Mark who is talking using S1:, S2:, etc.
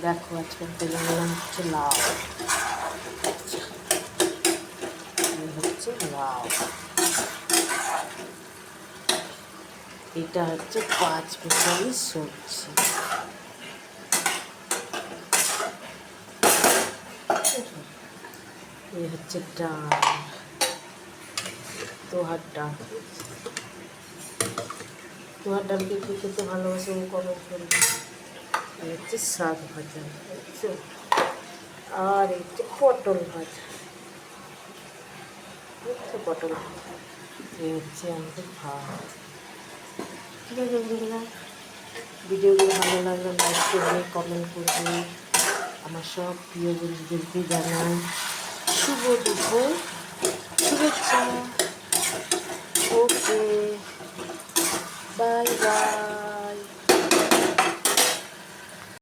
S1: দেখো আজকে তেলে নিলাম হচ্ছে লাউ, হচ্ছে লাউ, এটা হচ্ছে 5 মিশালি সবজি। এই হচ্ছে ডাল, তোহার ডাল। তোহার ডালকে কি খেতে ভালোবাসে ও কমেন্ট করবে। এই হচ্ছে শাক ভাজা, বুঝছো? আর এই হচ্ছে পটল ভাজা, বুঝছো? পটল এই হচ্ছে আমাদের ভাত। ঠিক আছে বন্ধুরা, ভিডিওগুলো ভালো লাগলে লাইক করবে, কমেন্ট করবে। আমার সব প্রিয় বন্ধুদেরকে জানাই শুভ দুপুর শুভেচ্ছা। ওকে, বাই বাই।